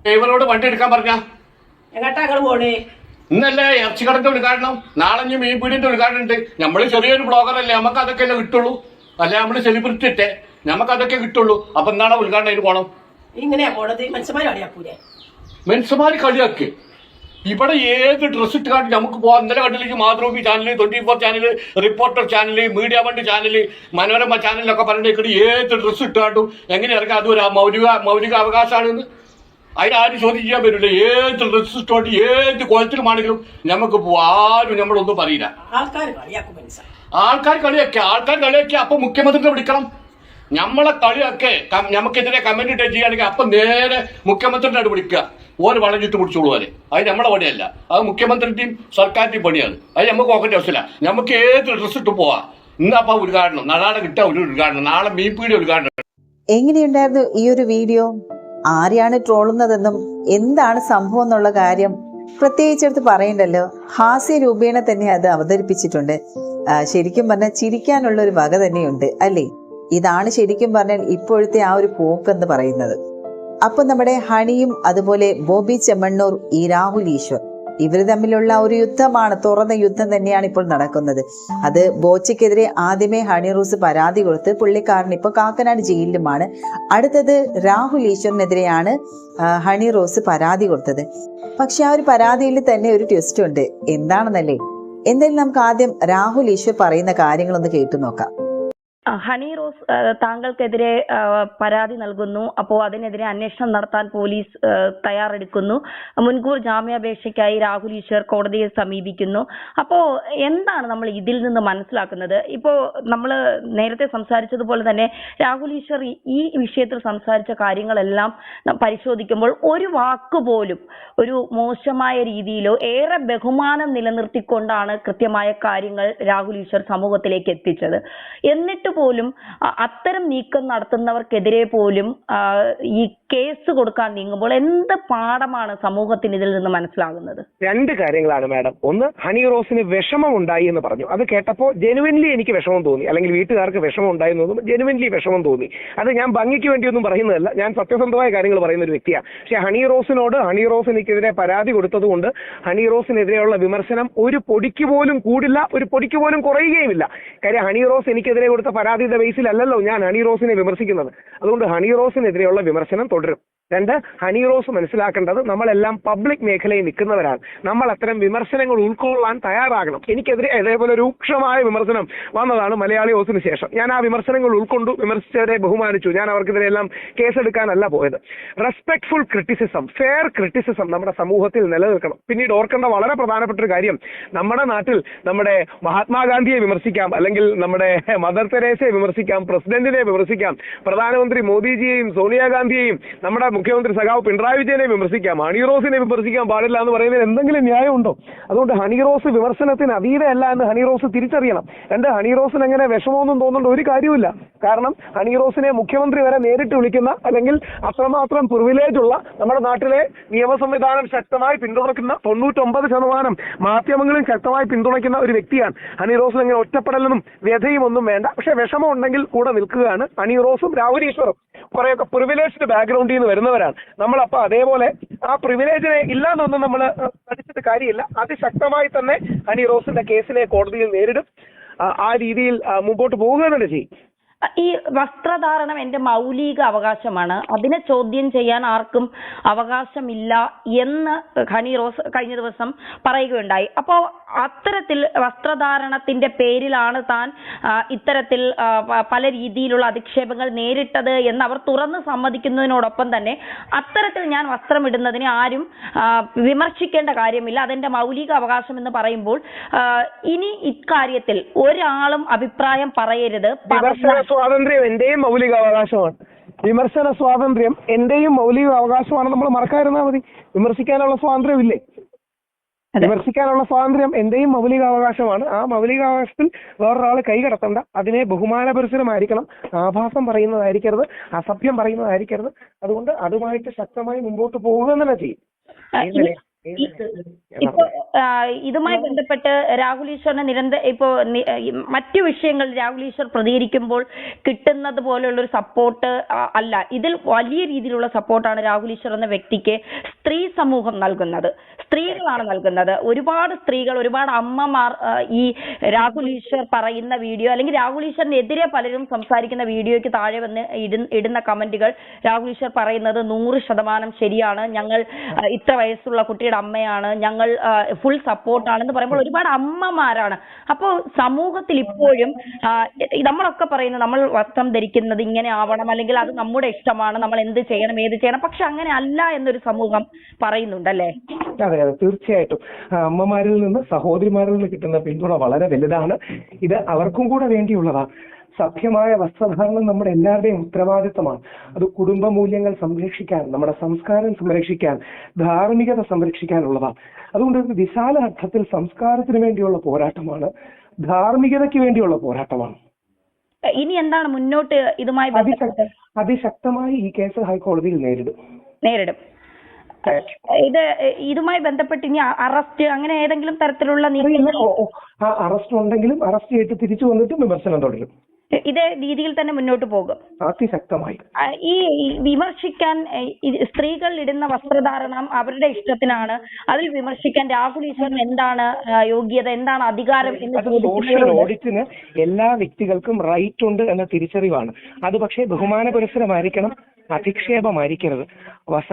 ഡ്രൈവറോട് വണ്ടി എടുക്കാൻ പറഞ്ഞ എങ്ങോട്ടാ ഞങ്ങൾ പോണേ? ഇന്നല്ലേ ഇറച്ചിക്കടന്റെ ഉദ്ഘാടനം, നാളെ മീൻ പീടിന്റെ ഉദ്ഘാടനം ഉണ്ട്. നമ്മള് ചെറിയൊരു ബ്ലോഗർ അല്ലേ, നമുക്ക് അതൊക്കെ അല്ലേ കിട്ടുള്ളൂ. അല്ല നമ്മള് സെലിബ്രിറ്റി ഇട്ടേ, നമുക്ക് അതൊക്കെ കിട്ടുള്ളൂ. അപ്പൊ എന്താണ് ഉദ്ഘാടനം അതിന് പോണം? ഇങ്ങനെയാ പോണത്? മനുഷ്യന്മാർ കളിയാക്കൂലേ? മനുഷ്യന്മാര് കളിയാക്കി ഇവിടെ ഏത് ഡ്രസ് ഇട്ട് കാട്ടി നമുക്ക് പോവാം. ഇന്നലെ കണ്ടിലേക്ക് Mathrubhumi channel, 24 channel, reporter channel, media വണ്ടി ചാനല്, മനോരമ ചാനലിലൊക്കെ പറഞ്ഞിട്ട് ഏത് ഡ്രസ് ഇട്ട് കാട്ടും എങ്ങനെ ഇറക്കാം, അത് ഒരു മൗലിക അവകാശമാണെന്ന് അതിനാരും ചോദ്യം ചെയ്യാൻ പറ്റില്ല. ഏത് ഡ്രസ് ഇട്ടോട്ട് ഏത് കോലത്തിലുമാണെങ്കിലും നമുക്ക് ആരും നമ്മളൊന്നും പറയില്ല. ആൾക്കാർ കളിയാക്കും മനുഷ്യൻ. ആൾക്കാർ കളിയാക്കി അപ്പൊ മുഖ്യമന്ത്രിനെ വിളിക്കണം. നമ്മളെ കളിയൊക്കെ നമുക്കെതിരെ കമന്റ് ഇട്ട് ചെയ്യുകയാണെങ്കിൽ അപ്പൊ നേരെ മുഖ്യമന്ത്രിനെ വിളിക്കുക. ഓര് വളഞ്ഞിട്ട് പിടിച്ചോളൂ. അത് നമ്മളെ പണിയല്ല, അത് മുഖ്യമന്ത്രിന്റെയും സർക്കാരിന്റെയും പണിയാണ്. അത് നമുക്ക് നോക്കേണ്ട ആവശ്യമില്ല. നമുക്ക് ഏത് ഡ്രസ് ഇട്ട് പോവാ. ഇന്നപ്പോ ഉദ്ഘാടനം, നാളെ കിട്ടാ ഒരു ഉദ്ഘാടനം, നാളെ മീൻപീടി ഉദ്ഘാടനം. എങ്ങനെയുണ്ടായിരുന്നു ഈ ഒരു വീഡിയോ? ആരെയാണ് ട്രോളുന്നതെന്നും എന്താണ് സംഭവം എന്നുള്ള കാര്യം പ്രത്യേകിച്ചെടുത്ത് പറയണ്ടല്ലോ. ഹാസ്യ രൂപേണ തന്നെ അത് അവതരിപ്പിച്ചിട്ടുണ്ട്. ശരിക്കും പറഞ്ഞാൽ ചിരിക്കാനുള്ള ഒരു വക തന്നെയുണ്ട് അല്ലേ? ഇതാണ് ശരിക്കും പറഞ്ഞാൽ ഇപ്പോഴത്തെ ആ ഒരു പോക്കെന്ന് പറയുന്നത്. അപ്പൊ നമ്മുടെ ഹണിയും അതുപോലെ ബോബി ചെമ്മണ്ണൂർ, ഈ രാഹുൽ ഈശ്വർ, ഇവർ തമ്മിലുള്ള ഒരു യുദ്ധമാണ്, തുറന്ന യുദ്ധം തന്നെയാണ് ഇപ്പോൾ നടക്കുന്നത്. അത് ബോച്ചയ്ക്കെതിരെ ആദ്യമേ ഹണി റോസ് പരാതി കൊടുത്ത് പുള്ളിക്കാരൻ ഇപ്പോൾ കാക്കനാട് ജയിലിലുമാണ്. അടുത്തത് രാഹുൽ ഈശ്വറിനെതിരെയാണ് ഹണി റോസ് പരാതി കൊടുത്തത്. പക്ഷെ ആ ഒരു പരാതിയിൽ തന്നെ ഒരു ട്വിസ്റ്റ് ഉണ്ട്. എന്താണെന്നല്ലേ? എന്തായാലും നമുക്ക് ആദ്യം രാഹുൽ ഈശ്വർ പറയുന്ന കാര്യങ്ങളൊന്ന് കേട്ടു നോക്കാം. ഹണി റോസ് താങ്കൾക്കെതിരെ പരാതി നൽകുന്നു. അപ്പോൾ അതിനെതിരെ അന്വേഷണം നടത്താൻ പോലീസ് തയ്യാറെടുക്കുന്നു. മുൻകൂർ ജാമ്യാപേക്ഷയ്ക്കായി രാഹുൽ ഈശ്വർ കോടതിയെ സമീപിക്കുന്നു. അപ്പോൾ എന്താണ് നമ്മൾ ഇതിൽ നിന്ന് മനസ്സിലാക്കുന്നത്? ഇപ്പോൾ നമ്മൾ നേരത്തെ സംസാരിച്ചതുപോലെ തന്നെ രാഹുൽ ഈശ്വർ ഈ വിഷയത്തിൽ സംസാരിച്ച കാര്യങ്ങളെല്ലാം പരിശോധിക്കുമ്പോൾ ഒരു വാക്കുപോലും ഒരു മോശമായ രീതിയിലോ ഏറെ ബഹുമാനം നിലനിർത്തിക്കൊണ്ടാണ് കൃത്യമായ കാര്യങ്ങൾ രാഹുൽ ഈശ്വർ സമൂഹത്തിലേക്ക് എത്തിച്ചത്. എന്നിട്ട് പോലും അത്തരം നീക്കം നടത്തുന്നവർക്കെതിരെ പോലും ഈ കേസ് കൊടുക്കാൻ നീങ്ങുമ്പോൾ എന്ത് പാഠമാണ് സമൂഹത്തിന് ഇതിൽ നിന്ന് മനസ്സിലാകുന്നത്? രണ്ട് കാര്യങ്ങളാണ് മാഡം. ഒന്ന്, ഹണി റോസിന് വിഷമം ഉണ്ടായി എന്ന് പറഞ്ഞു. അത് കേട്ടപ്പോൾ ജെനുവിൻലി എനിക്ക് വിഷമം തോന്നി, അല്ലെങ്കിൽ വീട്ടുകാർക്ക് വിഷമം ഉണ്ടായി എന്ന് തോന്നുന്നു. ജെനുവിൻലി വിഷമം തോന്നി. അത് ഞാൻ ഭംഗിക്ക് വേണ്ടിയൊന്നും പറയുന്നതല്ല, ഞാൻ സത്യസന്ധമായ കാര്യങ്ങൾ പറയുന്ന ഒരു വ്യക്തിയാണ്. പക്ഷെ ഹണി റോസിനെതിരെ പരാതി കൊടുത്തത് കൊണ്ട് ഹണി റോസിനെതിരെയുള്ള വിമർശനം ഒരു പൊടിക്ക് പോലും കൂടില്ല, ഒരു പൊടിക്ക് പോലും കുറയുകയുമില്ല. കാര്യം ഹണി റോസ് എനിക്കെതിരെ കൊടുത്ത പരാതിയുടെ ബേസിലല്ലല്ലോ ഞാൻ ഹണി റോസിനെ വിമർശിക്കുന്നത്. അതുകൊണ്ട് ഹണി റോസിനെതിരെയുള്ള വിമർശനം തുടരും. രണ്ട്, ഹണി റോസ് മനസ്സിലാക്കേണ്ടത് നമ്മളെല്ലാം പബ്ലിക് മേഖലയിൽ നിൽക്കുന്നവരാണ്. നമ്മൾ അത്തരം വിമർശനങ്ങൾ ഉൾക്കൊള്ളാൻ തയ്യാറാകണം. എനിക്കെതിരെ അതേപോലെ രൂക്ഷമായ വിമർശനം വന്നതാണ് മലയാളി ഹൗസിന് ശേഷം. ഞാൻ ആ വിമർശനങ്ങൾ ഉൾക്കൊണ്ടു, വിമർശിച്ചവരെ ബഹുമാനിച്ചു. ഞാൻ അവർക്കെതിരെ എല്ലാം കേസെടുക്കാനല്ല പോയത്. റെസ്പെക്ട്ഫുൾ ക്രിറ്റിസിസം, ഫെയർ ക്രിറ്റിസിസം നമ്മുടെ സമൂഹത്തിൽ നിലനിൽക്കണം. പിന്നീട് ഓർക്കേണ്ട വളരെ പ്രധാനപ്പെട്ട ഒരു കാര്യം, നമ്മുടെ നാട്ടിൽ നമ്മുടെ മഹാത്മാഗാന്ധിയെ വിമർശിക്കാം, അല്ലെങ്കിൽ നമ്മുടെ മദർ തെരേസയെ വിമർശിക്കാം, പ്രസിഡന്റിനെ വിമർശിക്കാം, പ്രധാനമന്ത്രി മോദിജിയെയും സോണിയാഗാന്ധിയെയും നമ്മുടെ മുഖ്യമന്ത്രി സഖാവ് പിണറായി വിജയനെ വിമർശിക്കാം. ഹണി റോസിനെ വിമർശിക്കാൻ പാടില്ല എന്ന് പറയുന്നതിൽ എന്തെങ്കിലും ന്യായമുണ്ടോ? അതുകൊണ്ട് ഹണി റോസ് വിമർശനത്തിന് അതീതയല്ല എന്ന് ഹണി റോസ് തിരിച്ചറിയണം. രണ്ട്, ഹണി റോസിന് അങ്ങനെ വിഷമമൊന്നും തോന്നേണ്ട ഒരു കാര്യമില്ല. കാരണം ഹണി റോസിനെ മുഖ്യമന്ത്രി വരെ നേരിട്ട് വിളിക്കുന്ന, അല്ലെങ്കിൽ അത്രമാത്രം പ്രിവിലേജ് ഉള്ള, നമ്മുടെ നാട്ടിലെ നിയമ സംവിധാനം ശക്തമായി പിന്തുണയ്ക്കുന്ന 99% മാധ്യമങ്ങളും ശക്തമായി പിന്തുണയ്ക്കുന്ന ഒരു വ്യക്തിയാണ്. ഹണി റോസിന് അങ്ങനെ ഒറ്റപ്പെടലൊന്നും വ്യഥയും ഒന്നും വേണ്ട. പക്ഷെ വിഷമം ഉണ്ടെങ്കിൽ കൂടെ നിൽക്കുകയാണ് ഹണി റോസും രാഹുൽ ഈശ്വറും. കുറെയൊക്കെ പ്രിവിലേജ്ഡ് ബാക്ക്ഗ്രൗണ്ടിൽ നിന്ന് വരുന്നവരാണ് നമ്മളപ്പോ. അതേപോലെ ആ പ്രിവിലേജിനെ ഇല്ലാന്നൊന്നും നമ്മൾ പഠിച്ചിട്ട് കാര്യമില്ല. അതിശക്തമായി തന്നെ ഹണി റോസിന്റെ കേസിനെ കോടതിയിൽ നേരിടും. ആ രീതിയിൽ മുമ്പോട്ട് പോവുക തന്നെ ചെയ്യും. ഈ വസ്ത്രധാരണം എന്റെ മൗലിക അവകാശമാണ്, അതിനെ ചോദ്യം ചെയ്യാൻ ആർക്കും അവകാശമില്ല എന്ന് ഹണി റോസ് കഴിഞ്ഞ ദിവസം പറയുകയുണ്ടായി. അപ്പോൾ അത്തരത്തിൽ വസ്ത്രധാരണത്തിന്റെ പേരിലാണ് താൻ ഇത്തരത്തിൽ പല രീതിയിലുള്ള അധിക്ഷേപങ്ങൾ നേരിട്ടത് എന്ന് അവർ തുറന്ന് സമ്മതിക്കുന്നതിനോടൊപ്പം തന്നെ അത്തരത്തിൽ ഞാൻ വസ്ത്രമിടുന്നതിനെ ആരും വിമർശിക്കേണ്ട കാര്യമില്ല, അതെന്റെ മൗലിക അവകാശം എന്ന് പറയുമ്പോൾ ഇനി ഇക്കാര്യത്തിൽ ഒരാളും അഭിപ്രായം പറയരുത്. സ്വാതന്ത്ര്യം എന്റെയും മൗലിക അവകാശമാണ്. വിമർശന സ്വാതന്ത്ര്യം എന്റെയും മൗലിക അവകാശമാണ്. നമ്മൾ മറക്കാതിരുന്നാൽ മതി. വിമർശിക്കാനുള്ള സ്വാതന്ത്ര്യം ഇല്ലേ? വിമർശിക്കാനുള്ള സ്വാതന്ത്ര്യം എന്റെയും മൗലിക അവകാശമാണ്. ആ മൗലിക അവകാശത്തിൽ വേറൊരാൾ കൈകടത്തണ്ട. അതിനെ ബഹുമാനപരിസരമായിരിക്കണം, ആഭാസം പറയുന്നതായിരിക്കരുത്, അസഭ്യം പറയുന്നതായിരിക്കരുത്. അതുകൊണ്ട് അതുമായിട്ട് ശക്തമായി മുമ്പോട്ട് പോവുക തന്നെ ചെയ്യും. ഇപ്പൊ ഇതുമായി ബന്ധപ്പെട്ട് രാഹുൽ ഈശ്വറിന് മറ്റു വിഷയങ്ങൾ രാഹുൽ ഈശ്വർ പ്രതികരിക്കുമ്പോൾ കിട്ടുന്നത് പോലെയുള്ള ഒരു സപ്പോർട്ട് അല്ല, ഇതിൽ വലിയ രീതിയിലുള്ള സപ്പോർട്ടാണ് രാഹുൽ ഈശ്വർ എന്ന വ്യക്തിക്ക് സ്ത്രീ സമൂഹം നൽകുന്നത്, സ്ത്രീകളാണ് നൽകുന്നത്. ഒരുപാട് സ്ത്രീകൾ, ഒരുപാട് അമ്മമാർ ഈ രാഹുൽ ഈശ്വർ പറയുന്ന വീഡിയോ അല്ലെങ്കിൽ രാഹുൽ ഈശ്വറിനെതിരെ പലരും സംസാരിക്കുന്ന വീഡിയോയ്ക്ക് താഴെ വന്ന് ഇടുന്ന കമന്റുകൾ, രാഹുൽ ഈശ്വർ പറയുന്നത് 100% ശരിയാണ്, ഞങ്ങൾ ഇത്ര വയസ്സുള്ള കുട്ടിയുടെ അമ്മയാണ്, ഞങ്ങൾ ഫുൾ സപ്പോർട്ടാണെന്ന് പറയുമ്പോൾ ഒരുപാട് അമ്മമാരാണ്. അപ്പോൾ സമൂഹത്തിൽ ഇപ്പോഴും നമ്മളൊക്കെ പറയുന്നത് നമ്മൾ വസ്ത്രം ധരിക്കുന്നത് ഇങ്ങനെ ആവണം, അല്ലെങ്കിൽ അത് നമ്മുടെ ഇഷ്ടമാണ്, നമ്മൾ എന്ത് ചെയ്യണം ഏത് ചെയ്യണം, പക്ഷെ അങ്ങനെ അല്ല എന്നൊരു സമൂഹം പറയുന്നുണ്ടല്ലേ? അതെ അതെ, തീർച്ചയായിട്ടും അമ്മമാരിൽ നിന്ന് സഹോദരിമാരിൽ നിന്ന് കിട്ടുന്ന പിന്തുണ വളരെ വലുതാണ്. ഇത് അവർക്കും കൂടെ വേണ്ടിയുള്ളതാണ്. സഭ്യമായ വസ്ത്രധാരണം നമ്മുടെ എല്ലാവരുടെയും ഉത്തരവാദിത്തമാണ്. അത് കുടുംബ മൂല്യങ്ങൾ സംരക്ഷിക്കാൻ, നമ്മുടെ സംസ്കാരം സംരക്ഷിക്കാൻ, ധാർമ്മികത സംരക്ഷിക്കാനുള്ളതാണ്. അതുകൊണ്ട് വിശാല അർത്ഥത്തിൽ സംസ്കാരത്തിന് വേണ്ടിയുള്ള പോരാട്ടമാണ്, ധാർമ്മികതയ്ക്ക് വേണ്ടിയുള്ള പോരാട്ടമാണ്. ഇനി എന്താണ് മുന്നോട്ട് ഇതുമായി അതിശക്തമായി ഈ കേസ് ഹൈക്കോടതിയിൽ നേരിടും. ഇതുമായി ബന്ധപ്പെട്ട് ഇനി അറസ്റ്റ് അങ്ങനെ ഏതെങ്കിലും തരത്തിലുള്ള അറസ്റ്റ് ഉണ്ടെങ്കിലും അറസ്റ്റ് ചെയ്തിട്ട് തിരിച്ചു വന്നിട്ട് വിമർശനം തുടരും. ഇതേ രീതിയിൽ തന്നെ മുന്നോട്ട് പോകും അതിശക്തമായി. ഈ വിമർശിക്കാൻ സ്ത്രീകൾ ഇടുന്ന വസ്ത്രധാരണം അവരുടെ ഇഷ്ടത്തിനാണ്, അതിൽ വിമർശിക്കാൻ രാഹുൽ ഈശ്വറിന് എന്താണ് യോഗ്യത, എന്താണ് അധികാരം എന്ന് സോഷ്യൽ ഓഡിറ്റിന് എല്ലാ വ്യക്തികൾക്കും റൈറ്റ് ഉണ്ട് എന്ന തിരിച്ചറിവാണ്. അത് പക്ഷേ ബഹുമാന പുരസ്സരമായിരിക്കണം, അധിക്ഷേപമായിരിക്കരുത്.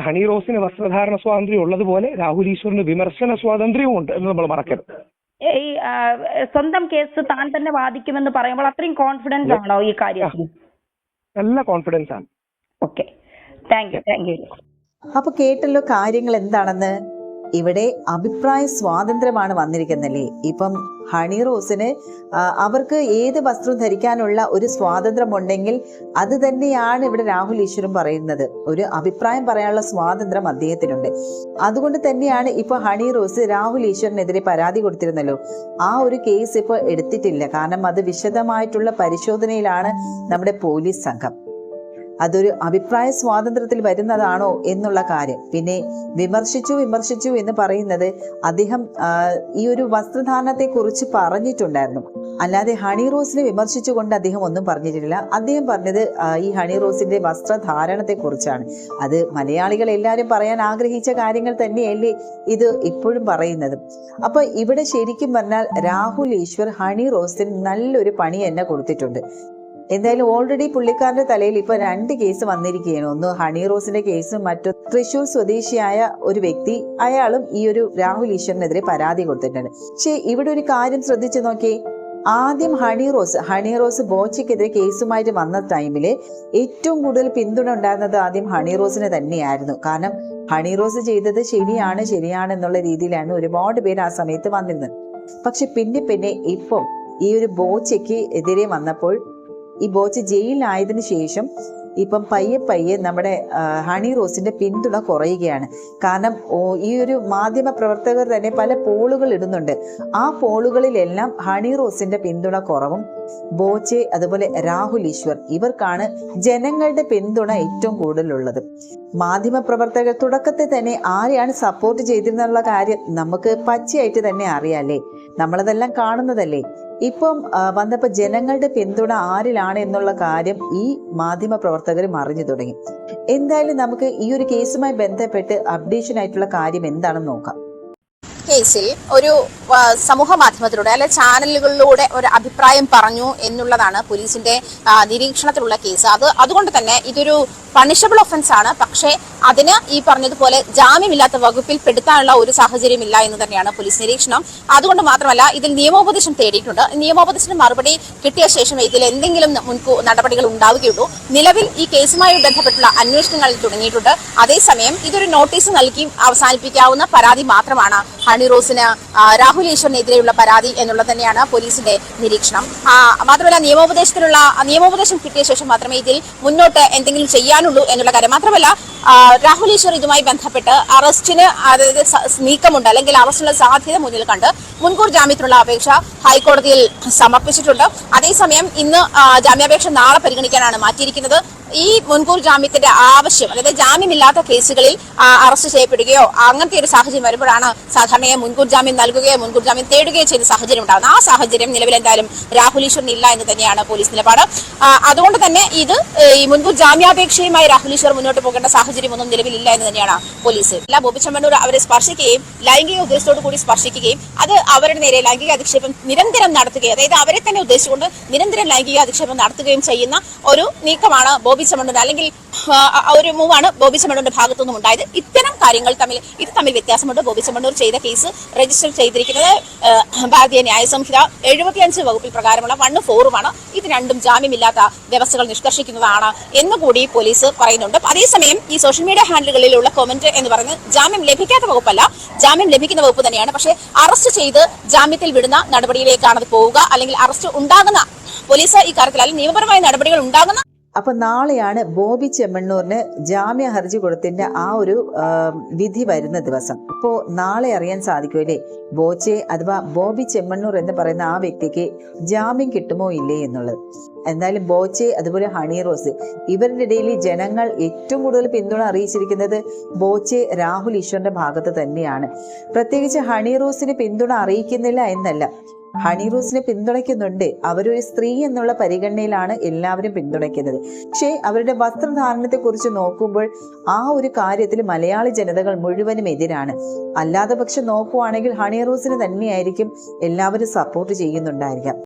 ഹണി റോസിന് വസ്ത്രധാരണ സ്വാതന്ത്ര്യം ഉള്ളതുപോലെ രാഹുൽ ഈശ്വറിന് വിമർശന സ്വാതന്ത്ര്യവും ഉണ്ട് എന്ന് നമ്മൾ മറക്കരുത്. ഈ സ്വന്തം കേസ് താൻ തന്നെ വാദിക്കുമെന്ന് പറയുമ്പോൾ അത്രയും കോൺഫിഡൻസ് ആണോ ഈ കാര്യത്തിൽ? നല്ല കോൺഫിഡൻസ് ആണ്. Okay, thank you. അപ്പൊ കേട്ടല്ലോ കാര്യങ്ങൾ എന്താണെന്ന്. ഇവിടെ അഭിപ്രായ സ്വാതന്ത്ര്യമാണ് വന്നിരിക്കുന്നല്ലേ. ഇപ്പം ഹണി റോസിന് അവർക്ക് ഏത് വസ്ത്രം ധരിക്കാനുള്ള ഒരു സ്വാതന്ത്ര്യം ഉണ്ടെങ്കിൽ അത് തന്നെയാണ് ഇവിടെ രാഹുൽ ഈശ്വറും പറയുന്നത്. ഒരു അഭിപ്രായം പറയാനുള്ള സ്വാതന്ത്ര്യം അദ്ദേഹത്തിനുണ്ട്. അതുകൊണ്ട് തന്നെയാണ് ഇപ്പൊ ഹണി റോസ് രാഹുൽ ഈശ്വറിനെതിരെ പരാതി കൊടുത്തിരുന്നല്ലോ. ആ ഒരു കേസ് ഇപ്പൊ എടുത്തിട്ടില്ല. കാരണം അത് വിശദമായിട്ടുള്ള പരിശോധനയിലാണ് നമ്മുടെ പോലീസ് സംഘം. അതൊരു അഭിപ്രായ സ്വാതന്ത്ര്യത്തിൽ വരുന്നതാണോ എന്നുള്ള കാര്യം. പിന്നെ വിമർശിച്ചു എന്ന് പറയുന്നത് അദ്ദേഹം ഈ ഒരു വസ്ത്രധാരണത്തെ കുറിച്ച് പറഞ്ഞിട്ടുണ്ടായിരുന്നു. അല്ലാതെ ഹണി റോസിനെ വിമർശിച്ചുകൊണ്ട് അദ്ദേഹം ഒന്നും പറഞ്ഞിട്ടില്ല. അദ്ദേഹം പറഞ്ഞത് ഈ ഹണി റോസിന്റെ വസ്ത്രധാരണത്തെ കുറിച്ചാണ്. അത് മലയാളികൾ എല്ലാവരും പറയാൻ ആഗ്രഹിച്ച കാര്യങ്ങൾ തന്നെയല്ലേ ഇത് ഇപ്പോഴും പറയുന്നത്. അപ്പൊ ഇവിടെ ശരിക്കും പറഞ്ഞാൽ രാഹുൽ ഈശ്വർ ഹണി റോസിന് നല്ലൊരു പണി തന്നെ കൊടുത്തിട്ടുണ്ട്. എന്തായാലും ഓൾറെഡി പുള്ളിക്കാരന്റെ തലയിൽ ഇപ്പൊ 2 കേസ് വന്നിരിക്കുകയാണ്. ഒന്ന് ഹണി റോസിന്റെ കേസും മറ്റൊരു തൃശൂർ സ്വദേശിയായ ഒരു വ്യക്തി, അയാളും ഈ ഒരു രാഹുൽ ഈശ്വറിനെതിരെ പരാതി കൊടുത്തിട്ടുണ്ട്. പക്ഷെ ഇവിടെ ഒരു കാര്യം ശ്രദ്ധിച്ചു നോക്കിയേ. ആദ്യം ഹണി റോസ് ബോച്ചയ്ക്കെതിരെ കേസുമായിട്ട് വന്ന ടൈമില് ഏറ്റവും കൂടുതൽ പിന്തുണ ഉണ്ടായിരുന്നത് ആദ്യം ഹണി റോസിന് തന്നെയായിരുന്നു. കാരണം ഹണി റോസ് ചെയ്തത് ശരിയാണ് എന്നുള്ള രീതിയിലാണ് ഒരുപാട് പേര് ആ സമയത്ത് വന്നിരുന്നത്. പക്ഷെ പിന്നെ ഇപ്പം ഈ ഒരു ബോച്ചയ്ക്ക് എതിരെ വന്നപ്പോൾ ഈ ബോച്ച ജയിലിലായതിനു ശേഷം ഇപ്പം പയ്യെ നമ്മുടെ ഹണി റോസിന്റെ പിന്തുണ കുറയുകയാണ്. കാരണം ഈ ഒരു മാധ്യമ പ്രവർത്തകർ തന്നെ പല പോളുകൾ ഇടുന്നുണ്ട്. ആ പോളുകളിലെല്ലാം ഹണി റോസിന്റെ പിന്തുണ കുറവും ബോച്ചെ അതുപോലെ രാഹുൽ ഈശ്വർ ഇവർക്കാണ് ജനങ്ങളുടെ പിന്തുണ ഏറ്റവും കൂടുതലുള്ളത്. മാധ്യമ പ്രവർത്തകർ തുടക്കത്തിൽ തന്നെ ആരെയാണ് സപ്പോർട്ട് ചെയ്തിരുന്നുള്ള കാര്യം നമുക്ക് പച്ചയായിട്ട് തന്നെ അറിയാല്ലേ, നമ്മളതെല്ലാം കാണുന്നതല്ലേ. ഇപ്പം വന്നപ്പോൾ ജനങ്ങളുടെ പിന്തുണ ആരിലാണ് എന്നുള്ള കാര്യം ഈ മാധ്യമ പ്രവർത്തകരും അറിഞ്ഞു തുടങ്ങി. എന്തായാലും നമുക്ക് ഈ ഒരു കേസുമായി ബന്ധപ്പെട്ട് അപ്ഡേഷൻ ആയിട്ടുള്ള കാര്യം എന്താണെന്ന് നോക്കാം. കേസിൽ ഒരു സമൂഹ മാധ്യമത്തിലൂടെ അല്ലെ ചാനലുകളിലൂടെ ഒരു അഭിപ്രായം പറഞ്ഞു എന്നുള്ളതാണ് പോലീസിന്റെ നിരീക്ഷണത്തിലുള്ള കേസ്. അതുകൊണ്ട് തന്നെ ഇതൊരു പണിഷബിൾ ഒഫൻസ് ആണ്. പക്ഷേ അതിന് ഈ പറഞ്ഞതുപോലെ ജാമ്യമില്ലാത്ത വകുപ്പിൽ പെടുത്താനുള്ള ഒരു സാഹചര്യമില്ല എന്ന് തന്നെയാണ് പോലീസ് നിരീക്ഷണം. അതുകൊണ്ട് മാത്രമല്ല ഇതിൽ നിയമോപദേശം തേടിയിട്ടുണ്ട്. നിയമോപദേശത്തിന് മറുപടി കിട്ടിയ ശേഷം ഇതിൽ എന്തെങ്കിലും നടപടികൾ ഉണ്ടാവുകയുള്ളൂ. നിലവിൽ ഈ കേസുമായി ബന്ധപ്പെട്ടുള്ള അന്വേഷണങ്ങൾ തുടങ്ങിയിട്ടുണ്ട്. അതേസമയം ഇതൊരു നോട്ടീസ് നൽകി അവസാനിപ്പിക്കാവുന്ന പരാതി മാത്രമാണ് ഹണി റോസിന് രാഹുൽ ഈശ്വറിനെതിരെയുള്ള പരാതി എന്നുള്ളത് തന്നെയാണ് പോലീസിന്റെ നിരീക്ഷണം. മാത്രമല്ല നിയമോപദേശം കിട്ടിയ ശേഷം മാത്രമേ ഇതിൽ മുന്നോട്ട് എന്തെങ്കിലും ചെയ്യാനുള്ളൂ എന്നുള്ള കാര്യം. മാത്രമല്ല രാഹുൽ ഈശ്വർ ഇതുമായി ബന്ധപ്പെട്ട് അറസ്റ്റിന് അതായത് നീക്കമുണ്ട് അല്ലെങ്കിൽ അറസ്റ്റിനുള്ള സാധ്യത മുന്നിൽ കണ്ട് മുൻകൂർ ജാമ്യത്തിനുള്ള അപേക്ഷ ഹൈക്കോടതിയിൽ സമർപ്പിച്ചിട്ടുണ്ട്. അതേസമയം ഇന്ന് ജാമ്യാപേക്ഷ നാളെ പരിഗണിക്കാനാണ് മാറ്റിയിരിക്കുന്നത്. ഈ മുൻകൂർ ജാമ്യത്തിന്റെ ആവശ്യം, അതായത് ജാമ്യമില്ലാത്ത കേസുകളിൽ അറസ്റ്റ് ചെയ്യപ്പെടുകയോ അങ്ങനത്തെ ഒരു സാഹചര്യം വരുമ്പോഴാണ് സാധാരണയായി മുൻകൂർ ജാമ്യം നൽകുകയോ മുൻകൂർ ജാമ്യം തേടുകയോ ചെയ്യുന്ന സാഹചര്യം ഉണ്ടാകുന്നത്. ആ സാഹചര്യം നിലവിൽ എന്തായാലും രാഹുൽ ഈശ്വറിന് ഇല്ല എന്ന് തന്നെയാണ് പോലീസ് നിലപാട്. അതുകൊണ്ട് തന്നെ ഇത് ഈ മുൻകൂർ ജാമ്യാപേക്ഷയുമായി രാഹുൽ ഈശ്വർ മുന്നോട്ട് പോകേണ്ട സാഹചര്യമൊന്നും നിലവിലില്ല എന്ന് തന്നെയാണ് പോലീസ്. ബോബി ചെമ്മണ്ണൂർ അവരെ സ്പർശിക്കുകയും ലൈംഗിക ഉദ്ദേശത്തോടു കൂടി സ്പർശിക്കുകയും അത് അവരുടെ നേരെ ലൈംഗിക അധിക്ഷേപം നിരന്തരം നടത്തുകയും, അതായത് അവരെ തന്നെ ഉദ്ദേശിച്ചുകൊണ്ട് നിരന്തരം ലൈംഗിക അധിക്ഷേപം നടത്തുകയും ചെയ്യുന്ന ഒരു നീക്കമാണ് ബോബി ചെമ്മണ്ണൂർ, അല്ലെങ്കിൽ ഒരു മൂവാണ് ബോബി ചെമ്മണ്ണൂരിന്റെ ഭാഗത്തുനിന്നും ഉണ്ടായത്. ഇത്തരം കാര്യങ്ങൾ തമ്മിൽ വ്യത്യാസമുണ്ട്. ബോബി ചെമ്മണ്ണൂർ ചെയ്ത കേസ് രജിസ്റ്റർ ചെയ്തിരിക്കുന്നത് ഭാരതീയ ന്യായ സംഹിത 75 വകുപ്പിൽ പ്രകാരമുള്ള 1, 4 ഇത് രണ്ടും ജാമ്യമില്ലാത്ത വ്യവസ്ഥകൾ നിഷ്കർഷിക്കുന്നതാണ് എന്നുകൂടി പോലീസ് പറയുന്നുണ്ട്. അതേസമയം ഈ സോഷ്യൽ മീഡിയ ഹാൻഡിലുകളിലുള്ള കമന്റ് എന്ന് പറയുന്നത് ജാമ്യം ലഭിക്കാത്ത വകുപ്പല്ല, ജാമ്യം ലഭിക്കുന്ന വകുപ്പ് തന്നെയാണ്. പക്ഷേ അറസ്റ്റ് ചെയ്ത് ജാമ്യത്തിൽ വിടുന്ന നടപടിയിലേക്കാണ് അത് പോവുക, അല്ലെങ്കിൽ അറസ്റ്റ് ഉണ്ടാകുന്ന പോലീസ് ഈ കാര്യത്തിൽ അല്ലെങ്കിൽ നിയമപരമായ നടപടികൾ ഉണ്ടാകുന്ന. അപ്പൊ നാളെയാണ് ബോബി ചെമ്മണ്ണൂരിന് ജാമ്യ ഹർജി കൊടുത്തിന്റെ ആ ഒരു വിധി വരുന്ന ദിവസം. ഇപ്പോ നാളെ അറിയാൻ സാധിക്കുമല്ലേ ബോച്ചെ അഥവാ ബോബി ചെമ്മണ്ണൂർ എന്ന് പറയുന്ന ആ വ്യക്തിക്ക് ജാമ്യം കിട്ടുമോ ഇല്ലേ എന്നുള്ളത്. എന്തായാലും ബോച്ചെ അതുപോലെ ഹണി റോസ് ഇവരുടെ ഇടയിൽ ജനങ്ങൾ ഏറ്റവും കൂടുതൽ പിന്തുണ അറിയിച്ചിരിക്കുന്നത് ബോച്ചെ രാഹുൽ ഈശ്വറിന്റെ ഭാഗത്ത് തന്നെയാണ്. പ്രത്യേകിച്ച് ഹണി റോസിന് പിന്തുണ അറിയിക്കുന്നില്ല എന്നല്ല, ഹണി റോസിനെ പിന്തുണയ്ക്കുന്നുണ്ട്. അവരൊരു സ്ത്രീ എന്നുള്ള പരിഗണനയിലാണ് എല്ലാവരും പിന്തുണയ്ക്കുന്നത്. പക്ഷേ അവരുടെ വസ്ത്രധാരണത്തെ കുറിച്ച് നോക്കുമ്പോൾ ആ ഒരു കാര്യത്തിൽ മലയാളി ജനതകൾ മുഴുവനും എതിരാണ്. അല്ലാതെ പക്ഷെ നോക്കുവാണെങ്കിൽ ഹണി റോസിന് തന്നെയായിരിക്കും എല്ലാവരും സപ്പോർട്ട് ചെയ്യുന്നുണ്ടായിരിക്കാം.